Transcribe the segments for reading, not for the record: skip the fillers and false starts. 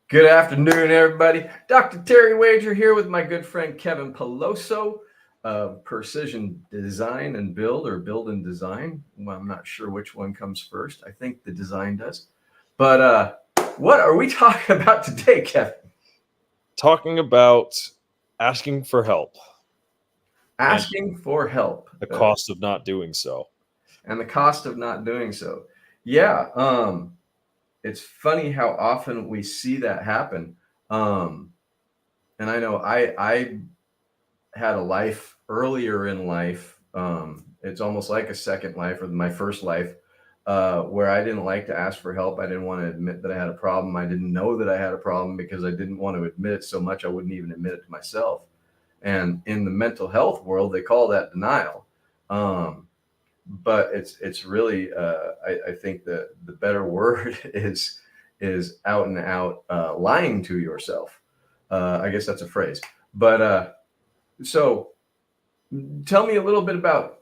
Good afternoon, everybody. Dr. Terry Wager here with my good friend Kevin Peloso of Precision Design and Build, or Build and Design. Well, I'm not sure which one comes first. I think the design does. But what are we talking about today, Kevin? Talking about asking for help and Asking for help the cost of not doing so. and the cost of not doing so. Yeah, it's funny how often we see that happen. Um, and I know I had a life earlier in life. It's almost like a second life or my first life, where I didn't like to ask for help. I didn't want to admit that I had a problem. I didn't know that I had a problem because I didn't want to admit it so much I wouldn't even admit it to myself. And in the mental health world, they call that denial. Um, but it's really I think the better word is out and out lying to yourself. I guess that's a phrase. But so tell me a little bit about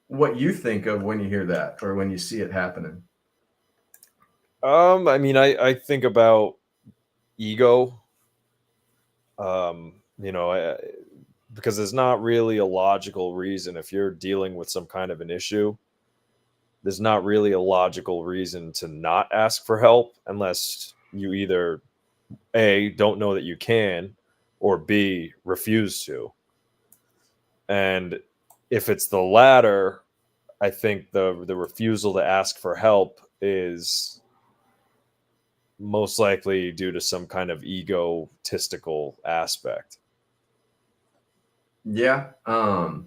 what you think of when you hear that or when you see it happening. I think about ego. Because there's not really a logical reason if you're dealing with some kind of an issue. There's not really a logical reason to not ask for help unless you either A, don't know that you can, or B, refuse to. And if it's the latter, I think the refusal to ask for help is most likely due to some kind of egotistical aspect. Yeah. And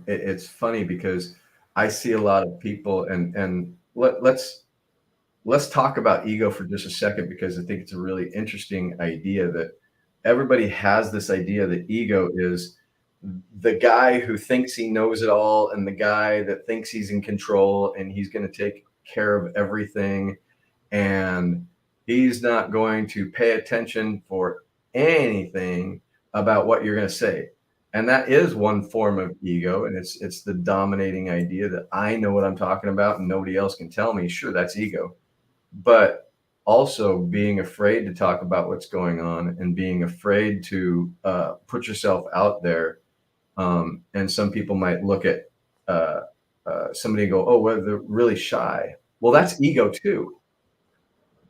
it's funny because I see a lot of people and let's talk about ego for just a second because I think it's a really interesting idea that everybody has this idea that ego is the guy who thinks he knows it all and the guy that thinks he's in control and he's going to take care of everything and he's not going to pay attention for anything about what you're going to say. And that is one form of ego, and it's the dominating idea that I know what I'm talking about and nobody else can tell me. Sure, that's ego, but also being afraid to talk about what's going on and being afraid to put yourself out there. And some people might look at uh, somebody and go, "Oh, well, they're really shy." Well, that's ego too,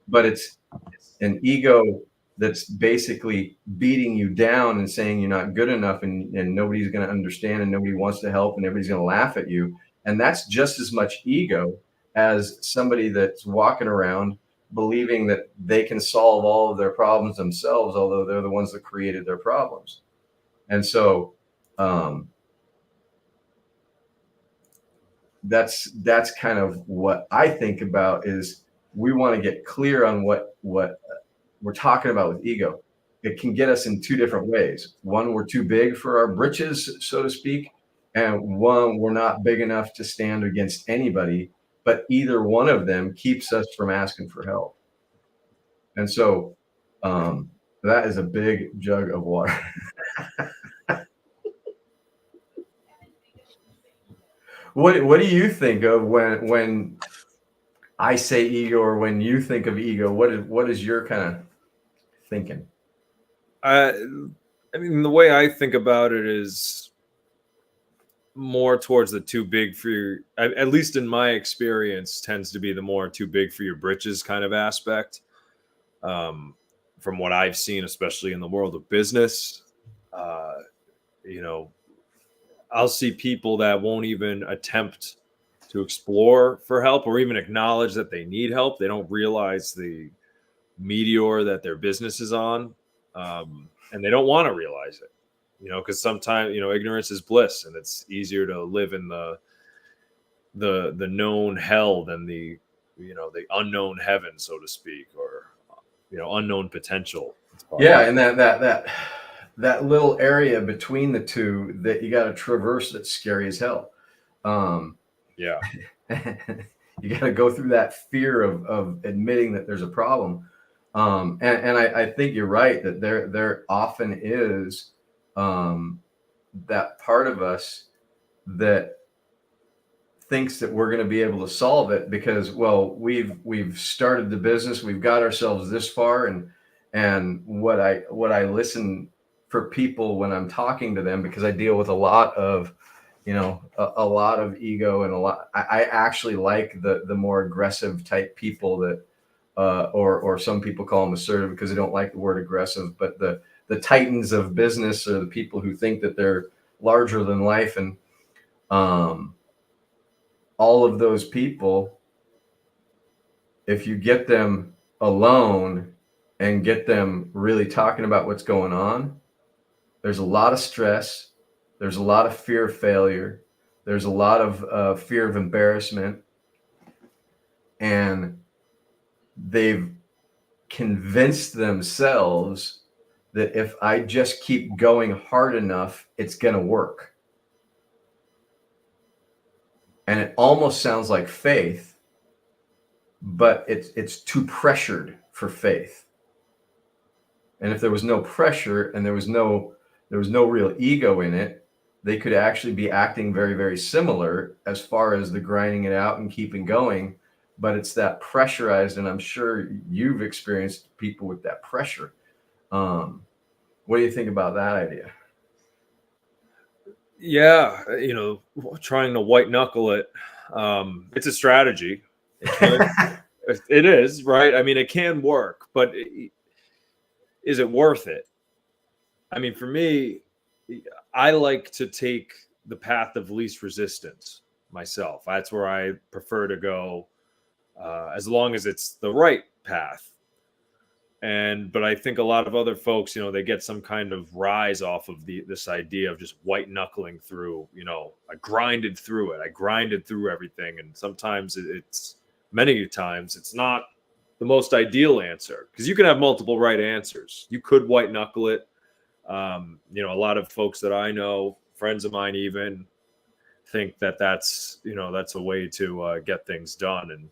but it's an ego that's basically beating you down and saying you're not good enough and nobody's going to understand and nobody wants to help and everybody's going to laugh at you. And that's just as much ego as somebody that's walking around believing that they can solve all of their problems themselves, although they're the ones that created their problems. And so um, that's kind of what I think about is we want to get clear on what we're talking about with ego. It can get us in two different ways. One, we're too big for our britches, so to speak, and one, we're not big enough to stand against anybody. But either one of them keeps us from asking for help. And so um, that is a big jug of water. What do you think of when I say ego or when you think of ego? What is your kind of thinking? I, I mean, the way I think about it is more towards the too big for your, at least in my experience, tends to be the more too big for your britches kind of aspect. Um, from what I've seen, especially in the world of business, uh, you know, I'll see people that won't even attempt to explore for help or even acknowledge that they need help. They don't realize the meteor that their business is on, and they don't want to realize it. Because sometimes ignorance is bliss, and it's easier to live in the known hell than the unknown heaven, so to speak, or unknown potential. Yeah, and that little area between the two that you got to traverse that's scary as hell. Um, Yeah. you got to go through that fear of admitting that there's a problem. And I think you're right that there often is that part of us that thinks that we're going to be able to solve it because, well, we've started the business, we've got ourselves this far, and what I listen for people when I'm talking to them, because I deal with a lot of, a lot of ego, and I actually like the more aggressive type people that, or some people call them assertive because they don't like the word aggressive, but the titans of business are the people who think that they're larger than life. And um, all of those people, if you get them alone and get them really talking about what's going on, there's a lot of stress, there's a lot of fear of failure, there's a lot of fear of embarrassment, and they've convinced themselves that if I just keep going hard enough, it's going to work. And it almost sounds like faith, but it's too pressured for faith. And if there was no pressure and there was no real ego in it, they could actually be acting very, very similar as far as the grinding it out and keeping going. But it's that pressurized, and I'm sure you've experienced people with that pressure. What do you think about that idea? Yeah, trying to white knuckle it. It's a strategy. It is, right? I mean, it can work, but is it worth it? I mean, for me, I like to take the path of least resistance myself. That's where I prefer to go, as long as it's the right path. But I think a lot of other folks, they get some kind of rise off of this idea of just white knuckling through. I grinded through it. I grinded through everything, and sometimes many times it's not the most ideal answer, because you can have multiple right answers. You could white knuckle it. A lot of folks that I know, friends of mine even, think that's a way to get things done. And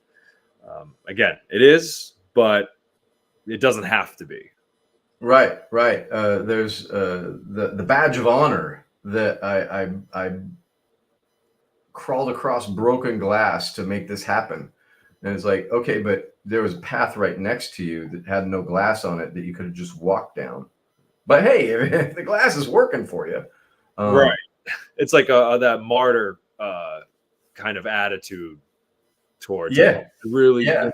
again, it is, but it doesn't have to be. Right. There's the badge of honor that I crawled across broken glass to make this happen. And it's like, okay, but there was a path right next to you that had no glass on it that you could have just walked down. But hey, if the glass is working for you, right? It's like that martyr kind of attitude towards it. Really, yeah.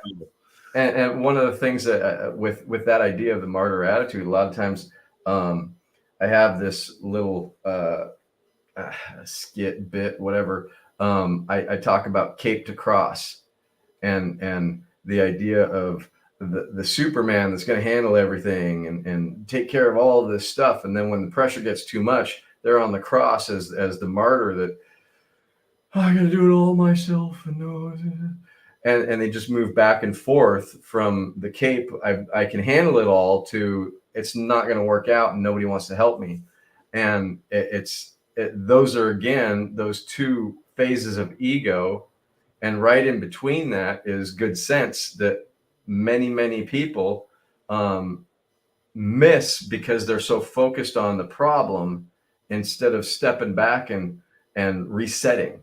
And one of the things that with that idea of the martyr attitude, a lot of times I have this little skit bit, whatever. I talk about cape to cross, and the idea of the Superman that's going to handle everything and take care of all of this stuff. And then when the pressure gets too much, they're on the cross as the martyr that, oh, I got to do it all myself. And they just move back and forth from the cape, I can handle it all, to it's not going to work out and nobody wants to help me. And those are, again, those two phases of ego. And right in between that is good sense that many people miss because they're so focused on the problem instead of stepping back and resetting.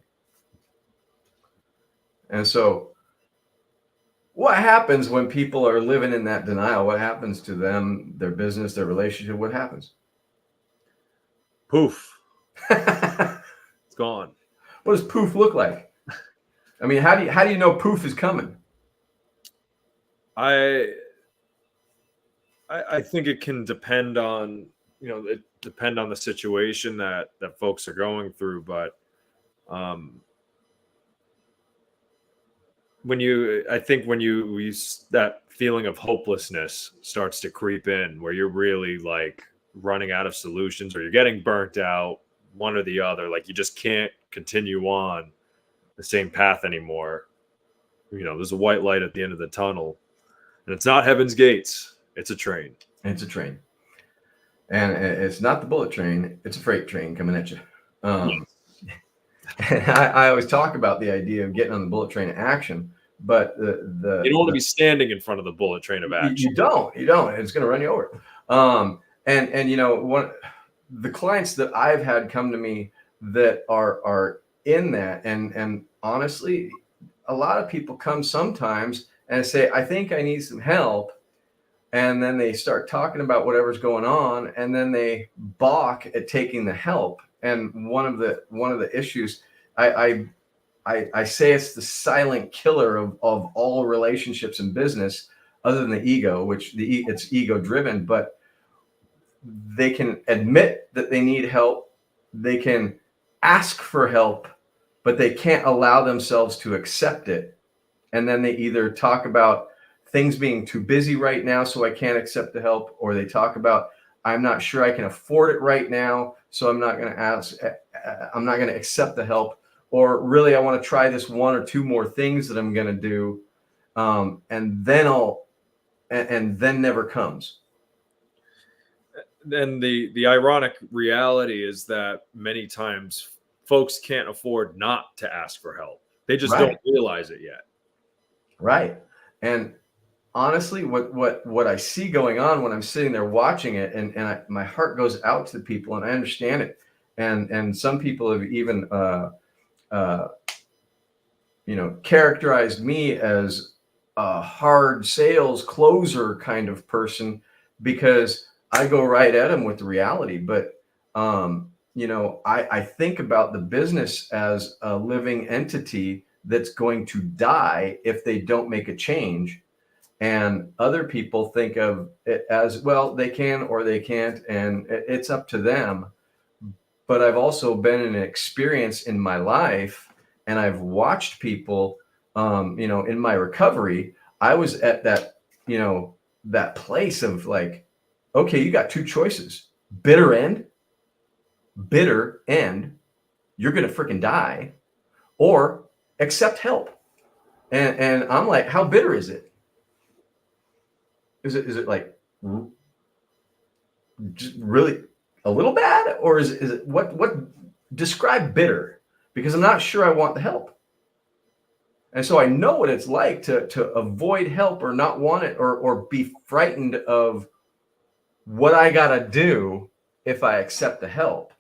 And so what happens when people are living in that denial? What happens to them, their business, their relationship? What happens? Poof. It's gone. What does poof look like? I mean, how do you know poof is coming? I think it can depend on, the situation that folks are going through. But when that feeling of hopelessness starts to creep in, where you're really like running out of solutions, or you're getting burnt out, one or the other, like you just can't continue on the same path anymore. There's a white light at the end of the tunnel, and it's not heaven's gates. It's a train. It's a train. And it's not the bullet train. It's a freight train coming at you. And I always talk about the idea of getting on the bullet train of action, but you don't want to be standing in front of the bullet train of action. You don't. It's going to run you over. And the clients that I've had come to me that are in that. And honestly, a lot of people come sometimes and say, I think I need some help. And then they start talking about whatever's going on, and then they balk at taking the help. And one of the issues, I I say it's the silent killer of all relationships in business, other than the ego, which it's ego driven, but they can admit that they need help. They can ask for help, but they can't allow themselves to accept it. And then they either talk about things being too busy right now, so I can't accept the help, or they talk about, I'm not sure I can afford it right now, so I'm not going to ask, I'm not going to accept the help, or really I want to try this one or two more things that I'm going to do, and then and then never comes. And the ironic reality is that many times folks can't afford not to ask for help. They just Right, don't realize it yet. right. And honestly, what I see going on when I'm sitting there watching it, and my heart goes out to the people, and I understand it. And some people have even uh, characterized me as a hard sales closer kind of person, because I go right at them with the reality. But I think about the business as a living entity that's going to die if they don't make a change. And other people think of it as, well, they can or they can't, and it's up to them. But I've also been in an experience in my life, and I've watched people, in my recovery. I was at that place of like, okay, you got two choices: bitter end, bitter end, you're gonna freaking die, or accept help. And I'm like, how bitter is it? Is it like just really a little bad, or is it what describe bitter? Because I'm not sure I want the help. And so I know what it's like to avoid help, or not want it, or be frightened of what I got to do if I accept the help,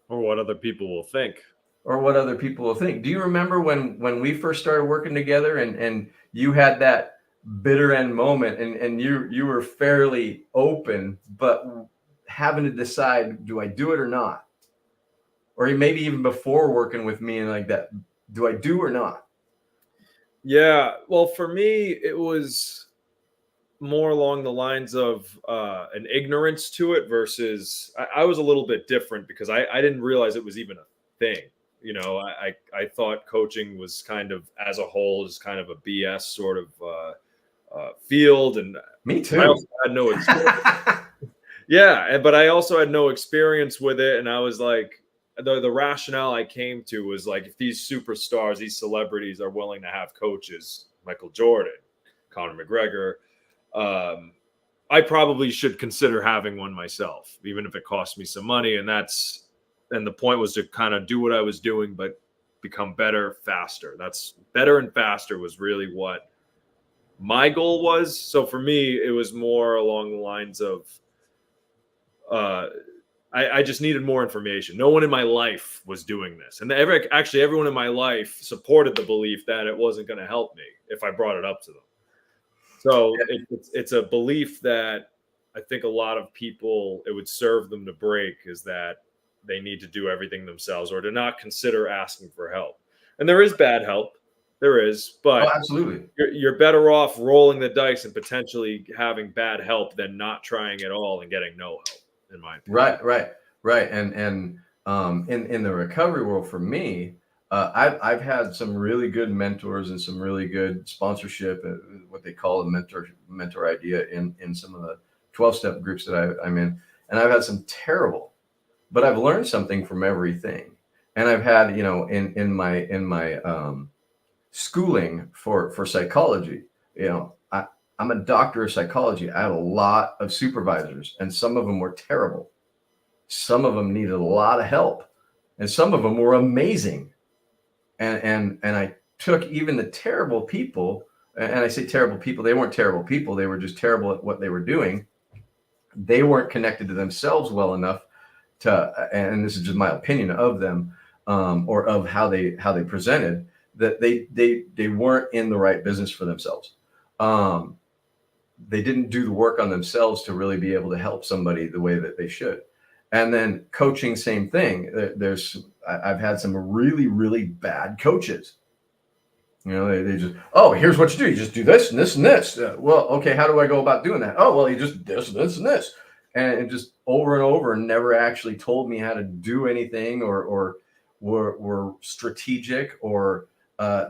Or what other people will think. or what other people will think. Do you remember when we first started working together, and you had that bitter end moment, and you were fairly open, but having to decide, do I do it or not? Or maybe even before working with me and like that, do I do or not? Yeah. Well, for me, it was more along the lines of an ignorance to it versus I was a little bit different because I didn't realize it was even a thing. I thought coaching was kind of as a whole is kind of a BS sort of field, and Me I too. also had no experience. Yeah, but I also had no experience with it, and I was like, the rationale I came to was like, if these superstars, these celebrities are willing to have coaches, Michael Jordan, Conor McGregor, um, I probably should consider having one myself, even if it costs me some money. And the point was to kind of do what I was doing, but become better, faster. That's better and faster was really what my goal was. So for me, it was more along the lines of uh, I just needed more information. No one in my life was doing this, and actually everyone in my life supported the belief that it wasn't going to help me if I brought it up to them. So it's a belief that I think a lot of people, it would serve them to break, is that they need to do everything themselves or to not consider asking for help. And there is bad help, there is, Oh, but absolutely. you're better off rolling the dice and potentially having bad help than not trying at all and getting no help, in my opinion. Right, right, right. And in the recovery world, for me, I've had some really good mentors and some really good sponsorship, what they call a mentor idea in some of the 12-step groups that I'm in, and I've had some terrible, but I've learned something from everything. And I've had, in my schooling for psychology, I'm a doctor of psychology. I had a lot of supervisors, and some of them were terrible. Some of them needed a lot of help, and some of them were amazing. And I took even the terrible people, and I say terrible people, they weren't terrible people. They were just terrible at what they were doing. They weren't connected to themselves well enough and this is just my opinion of them, or of how they presented, that they weren't in the right business for themselves. Um, they didn't do the work on themselves to really be able to help somebody the way that they should. And then coaching, same thing. I've had some really, really bad coaches. They just, oh, here's what you do. You just do this and this and this. Well, okay, how do I go about doing that? Oh, well, you just this and this and this. And it just over and over, and never actually told me how to do anything, or were strategic, or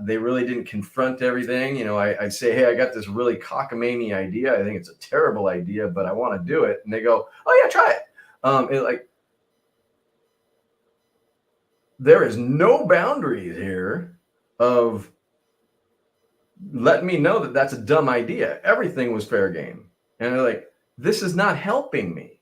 they really didn't confront everything. I'd say, hey, I got this really cockamamie idea. I think it's a terrible idea, but I want to do it. And they go, oh, yeah, try it. Like, there is no boundaries here of letting me know that that's a dumb idea. Everything was fair game. And they're like, this is not helping me.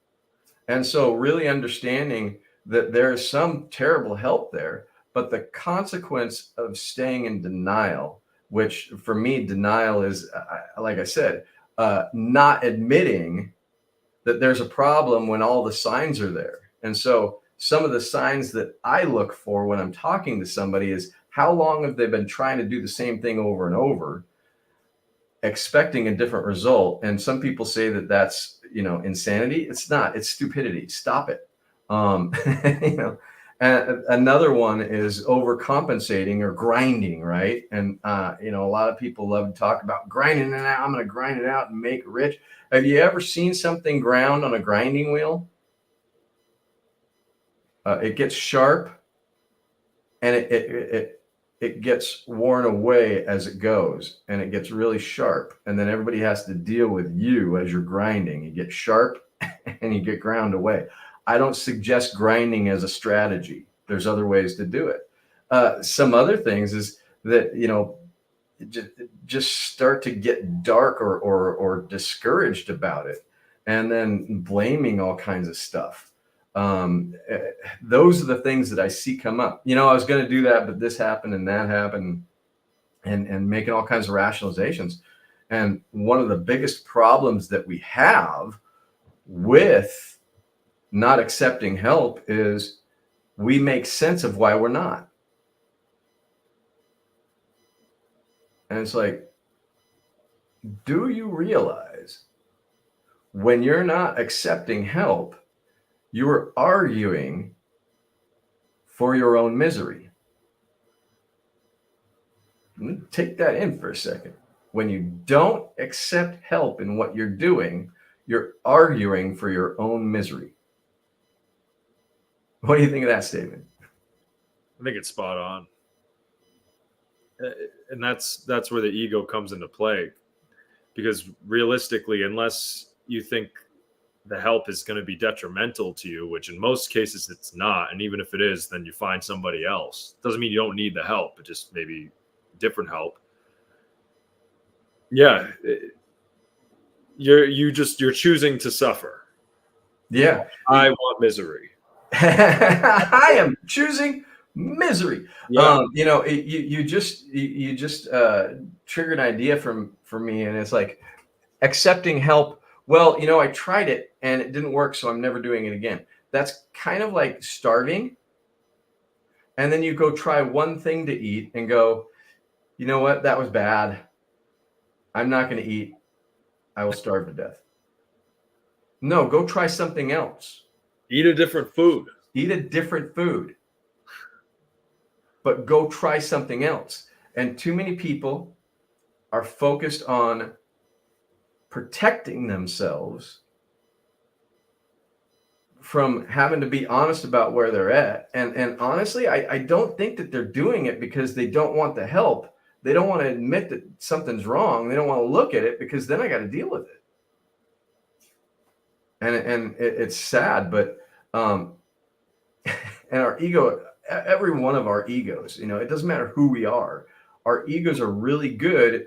And so really understanding that there is some terrible help there, but the consequence of staying in denial, which for me, denial is, like I said, not admitting that there's a problem when all the signs are there. And so some of the signs that I look for when I'm talking to somebody is, how long have they been trying to do the same thing over and over, expecting a different result? And some people say that that's, insanity. It's not. It's stupidity. Stop it. you know, and another one is overcompensating or grinding, right? And a lot of people love to talk about grinding it out. I'm going to grind it out and make it rich. Have you ever seen something ground on a grinding wheel? It gets sharp, and it gets worn away as it goes, and it gets really sharp, and then everybody has to deal with you as you're grinding. You get sharp and you get ground away. I don't suggest grinding as a strategy. There's other ways to do it. Some other things is that just start to get dark, or discouraged about it, and then blaming all kinds of stuff. Those are the things that I see come up. I was going to do that, but this happened and that happened, and making all kinds of rationalizations. And one of the biggest problems that we have with not accepting help is we make sense of why we're not. And it's like, do you realize when you're not accepting help, you're arguing for your own misery? Take that in for a second. When you don't accept help in what you're doing, you're arguing for your own misery. What do you think of that statement? I think it's spot on. And that's where the ego comes into play, because realistically, unless you think the help is going to be detrimental to you, which in most cases it's not, and even if it is, then you find somebody else. Doesn't mean you don't need the help, but just maybe different help. Yeah, you're choosing to suffer. Yeah, I want misery. I am choosing misery. Yeah. You just triggered an idea for me, and it's like, accepting help. Well, I tried it and it didn't work, so I'm never doing it again. That's kind of like starving, and then you go try one thing to eat and go, you know what, that was bad. I'm not going to eat. I will starve to death. No, go try something else. Eat a different food. Eat a different food. But go try something else. And too many people are focused on protecting themselves from having to be honest about where they're at. And honestly, I don't think that they're doing it because they don't want the help. They don't want to admit that something's wrong. They don't want to look at it, because then I got to deal with it. And it's sad, but and our ego, every one of our egos, it doesn't matter who we are. Our egos are really good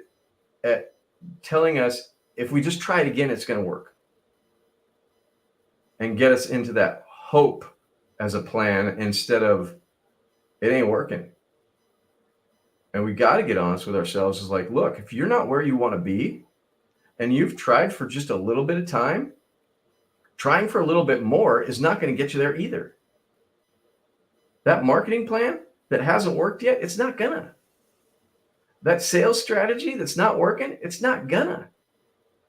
at telling us, if we just try it again, it's going to work, and get us into that hope as a plan instead of it ain't working. And we got to get honest with ourselves. Is like, look, if you're not where you want to be, and you've tried for just a little bit of time, trying for a little bit more is not going to get you there either. That marketing plan that hasn't worked yet, it's not gonna. That sales strategy that's not working, it's not gonna.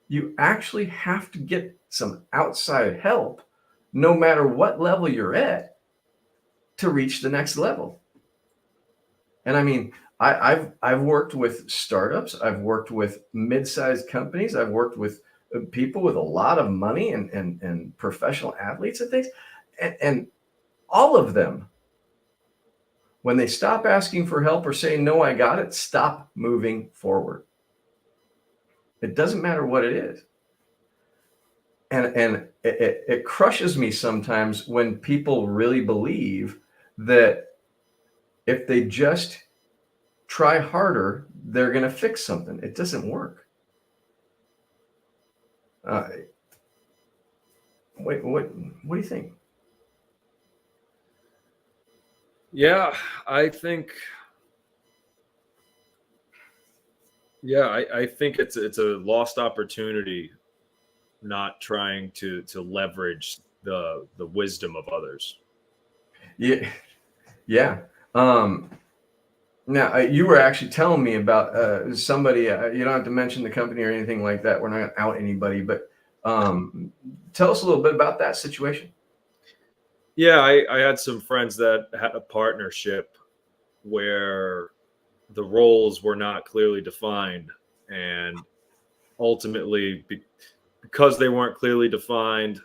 You actually have to get some outside help, no matter what level you're at, to reach the next level. And I mean, I've worked with startups, I've worked with mid-sized companies, I've worked with people with a lot of money and professional athletes and things, and all of them, when they stop asking for help or saying no, I got it, stop moving forward. It doesn't matter what it is. And it crushes me sometimes when people really believe that if they just try harder, they're going to fix something. It doesn't work. Uh, what do you think? Yeah, I think. Yeah, I think it's a lost opportunity not trying to leverage the wisdom of others. Yeah, yeah. Now you were actually telling me about somebody. You don't have to mention the company or anything like that. We're not going to out anybody, but tell us a little bit about that situation. Yeah, I had some friends that had a partnership where the roles were not clearly defined, and ultimately, because they weren't clearly defined,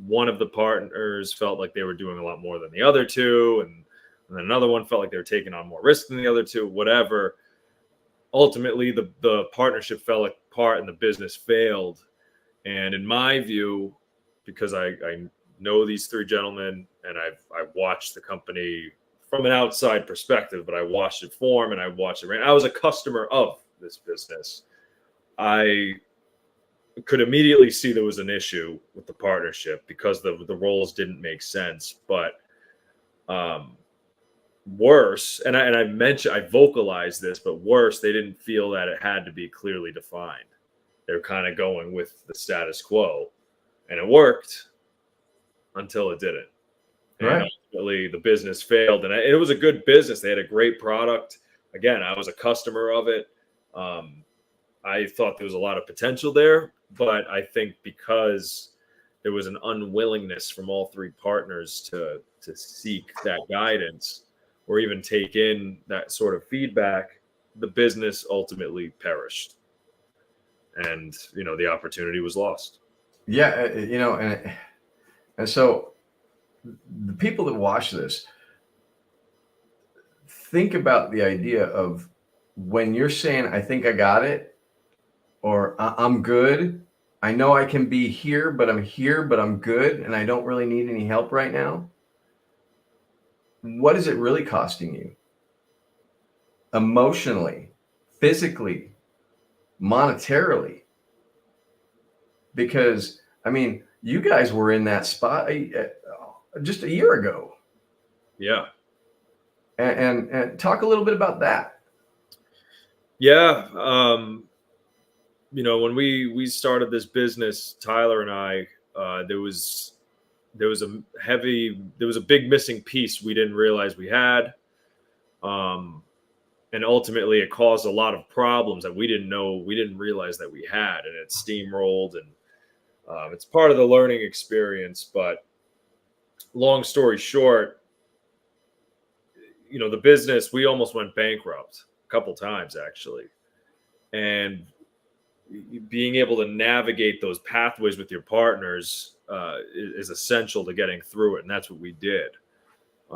one of the partners felt like they were doing a lot more than the other two, and then another one felt like they were taking on more risk than the other two. Whatever. Ultimately, the partnership fell apart and the business failed. And in my view, because I know these three gentlemen and I've watched the company from an outside perspective, but I watched it form and I watched it. I was a customer of this business. I could immediately see there was an issue with the partnership because the roles didn't make sense. But um, worse, and I vocalized this, but worse, they didn't feel that it had to be clearly defined. They're kind of going with the status quo, and it worked until it didn't. And Right. ultimately, the business failed, and it was a good business. They had a great product. Again, I was a customer of it. Um, I thought there was a lot of potential there, but I think because there was an unwillingness from all three partners to seek that guidance or even take in that sort of feedback, the business ultimately perished, and the opportunity was lost. Yeah, and so the people that watch this, think about the idea of when you're saying, I think I got it, or I'm good. I know I can be here, but I'm good, and I don't really need any help right now. What is it really costing you? Emotionally, physically, monetarily? Because, I mean, you guys were in that spot just a year ago. Yeah. And talk a little bit about that. Yeah. When we started this business, Tyler and I, there was a big missing piece we didn't realize we had. Um, and ultimately it caused a lot of problems that we didn't realize that we had, and it steamrolled, and it's part of the learning experience. But long story short, the business, we almost went bankrupt a couple times actually, and being able to navigate those pathways with your partners is essential to getting through it, and that's what we did. A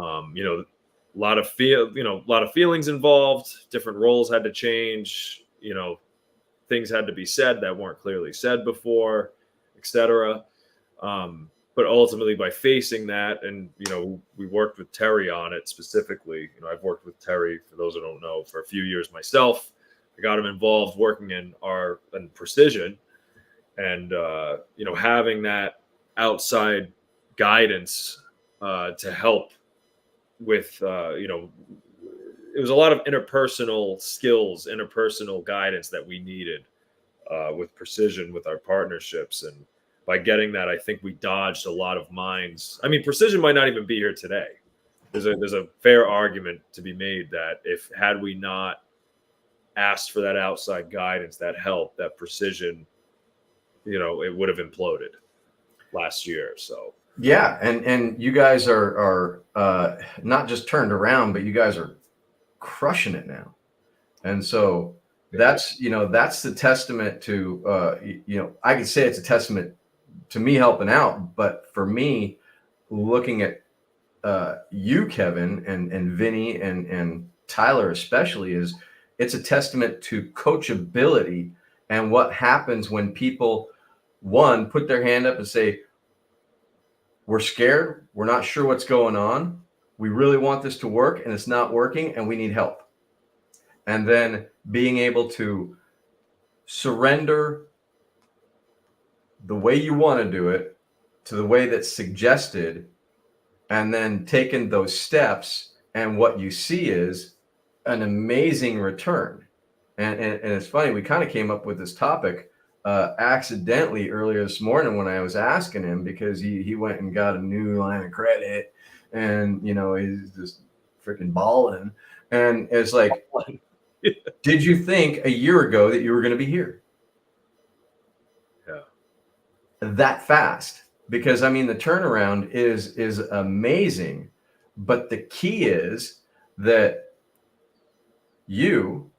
lot of a lot of feelings involved. Different roles had to change. Things had to be said that weren't clearly said before, etc. But ultimately, by facing that, and we worked with Terry on it specifically. I've worked with Terry, for those who don't know, for a few years myself. I got him involved working in precision, and having that outside guidance to help with it was a lot of interpersonal skills, interpersonal guidance that we needed with precision with our partnerships. And by getting that, I think we dodged a lot of minds. I mean, precision might not even be here today. There's a fair argument to be made that if had we not asked for that outside guidance, that help, that precision, it would have imploded last year. So Yeah, and you guys are not just turned around, but you guys are crushing it now. And so that's the testament to I could say it's a testament to me helping out, but for me, looking at you, Kevin, and Vinny and Tyler especially, is it's a testament to coachability and what happens when people, one, put their hand up and say, we're scared, we're not sure what's going on, we really want this to work and it's not working and we need help. And then being able to surrender the way you want to do it to the way that's suggested, and then taking those steps, and what you see is an amazing return. And it's funny, we kind of came up with this topic accidentally earlier this morning when I was asking him, because he went and got a new line of credit, and he's just freaking balling. And it's like, did you think a year ago that you were going to be here? Yeah. That fast? Because I mean, the turnaround is amazing, but the key is that you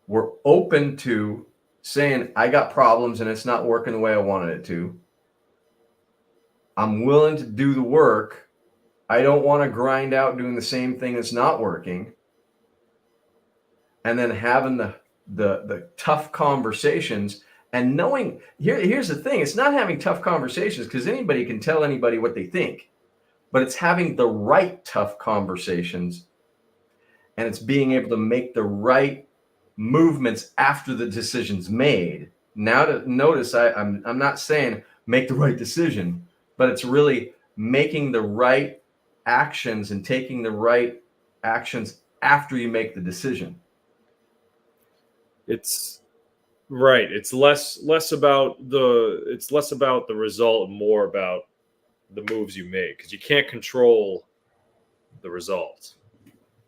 were open to saying, I got problems and it's not working the way I wanted it to. I'm willing to do the work. I don't want to grind out doing the same thing that's not working. And then having the tough conversations, and knowing, here's the thing, it's not having tough conversations because anybody can tell anybody what they think, but it's having the right tough conversations, and it's being able to make the right movements after the decision's made. Now, to notice, I'm not saying make the right decision, but it's really making the right actions and taking the right actions after you make the decision. It's right. It's less about the result and more about the moves you make, because you can't control the result.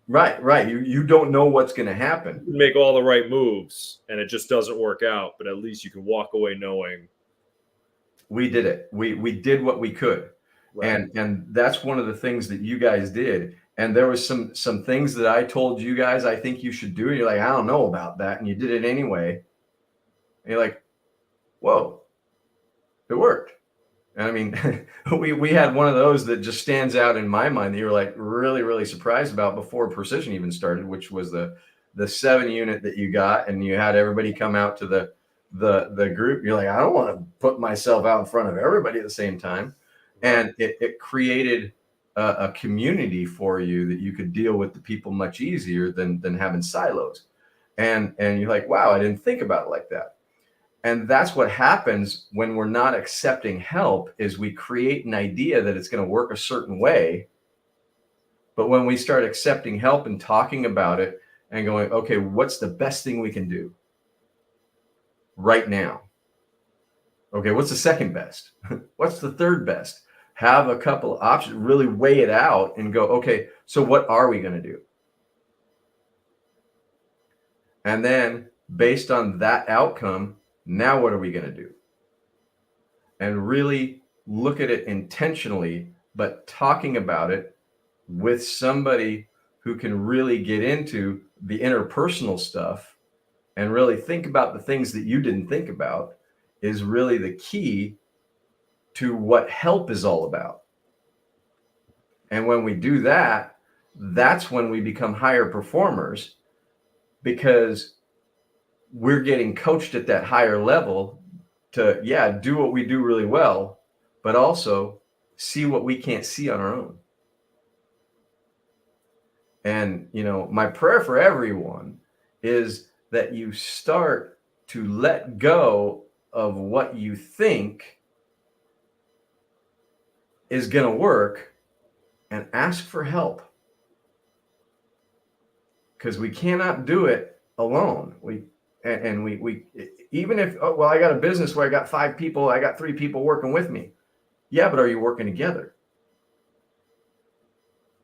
Right. You don't know what's going to happen. You make all the right moves and it just doesn't work out, but at least you can walk away knowing we did it. We did what we could. Right. And that's one of the things that you guys did. And there was some things that I told you guys I think you should do. You're like, I don't know about that, and you did it anyway. And you're like, whoa, it worked. And I mean, we had one of those that just stands out in my mind that you were like really, really surprised about before Precision even started, which was the 7 unit that you got, and you had everybody come out to the group. You're like, I don't want to put myself out in front of everybody at the same time. And it created a community for you that you could deal with the people much easier than having silos. And you're like, wow, I didn't think about it like that. And that's what happens when we're not accepting help, is we create an idea that it's going to work a certain way. But when we start accepting help and talking about it and going, okay, what's the best thing we can do right now? Okay, what's the second best? What's the third best? Have a couple of options, really weigh it out and go, okay, so what are we going to do? And then based on that outcome, now what are we going to do? And really look at it intentionally, but talking about it with somebody who can really get into the interpersonal stuff and really think about the things that you didn't think about is really the key to what help is all about. And when we do that, that's when we become higher performers, because we're getting coached at that higher level to, do what we do really well, but also see what we can't see on our own. And, my prayer for everyone is that you start to let go of what you think is going to work and ask for help. Because we cannot do it alone. and we even if, oh, well, I got a business where I got 5 people, I got 3 people working with me. Yeah, but are you working together?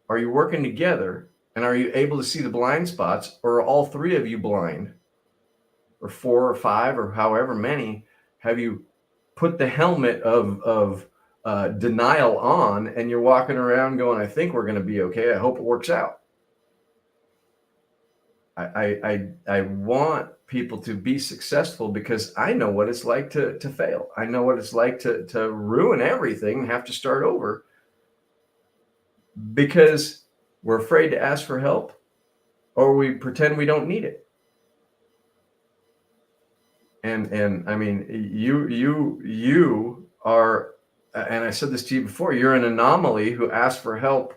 Are you working together, and are you able to see the blind spots, or are all 3 of you blind, or 4 or 5 or however many? Have you put the helmet of denial on, and you're walking around going, I think we're going to be okay, I hope it works out? I want people to be successful because I know what it's like to fail. I know what it's like to ruin everything and have to start over because we're afraid to ask for help, or we pretend we don't need it. And I mean, you are, and I said this to you before, you're an anomaly who asked for help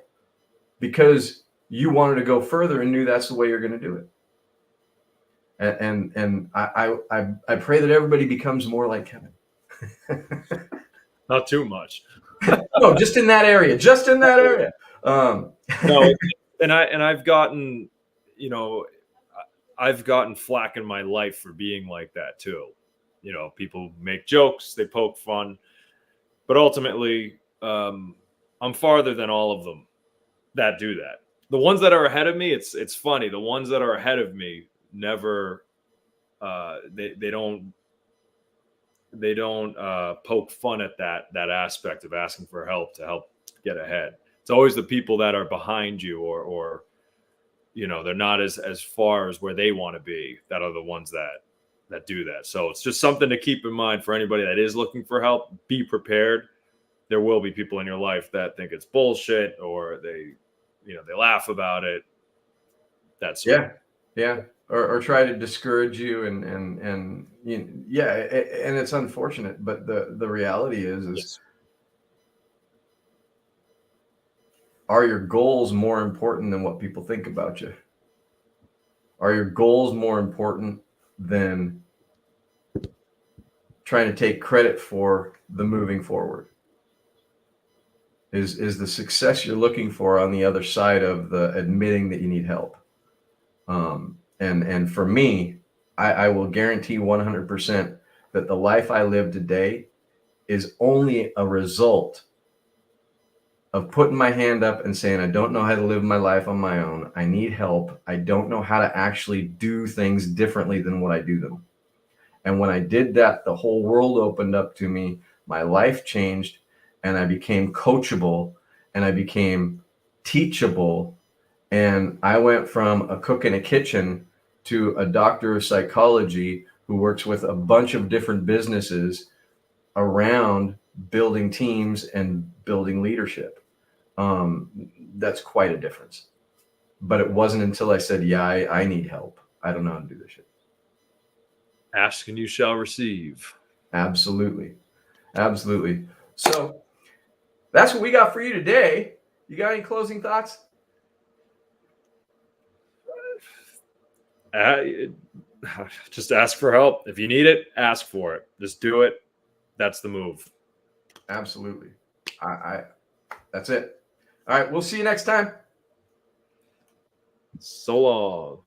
because you wanted to go further and knew that's the way you're going to do it. And I pray that everybody becomes more like Kevin. Not too much. No, just in that area. Just in that area. No, and I've gotten, you know, I've gotten flack in my life for being like that too. You know, people make jokes, they poke fun, but ultimately, I'm farther than all of them that do that. The ones that are ahead of me, it's funny. The ones that are ahead of me never, they don't poke fun at that aspect of asking for help to help get ahead. It's always the people that are behind you, or you know, they're not as far as where they want to be, that are the ones that do that. So it's just something to keep in mind for anybody that is looking for help. Be prepared. There will be people in your life that think it's bullshit, or they laugh about it. That sort of. Yeah, or try to discourage you, and yeah, and it's unfortunate, but the reality is Yes. are your goals more important than what people think about you? Are your goals more important than trying to take credit for the moving forward? Is the success you're looking for on the other side of the admitting that you need help? And for me, I will guarantee 100% that the life I live today is only a result of putting my hand up and saying, I don't know how to live my life on my own. I need help. I don't know how to actually do things differently than what I do them. And when I did that, the whole world opened up to me. My life changed, and I became coachable, and I became teachable. And I went from a cook in a kitchen to a doctor of psychology who works with a bunch of different businesses around building teams and building leadership. That's quite a difference. But it wasn't until I said, yeah, I need help. I don't know how to do this shit. Ask and you shall receive. Absolutely. Absolutely. So that's what we got for you today. You got any closing thoughts? Just ask for help. If you need it, ask for it. Just do it. That's the move. Absolutely. That's it. All right. We'll see you next time. So long.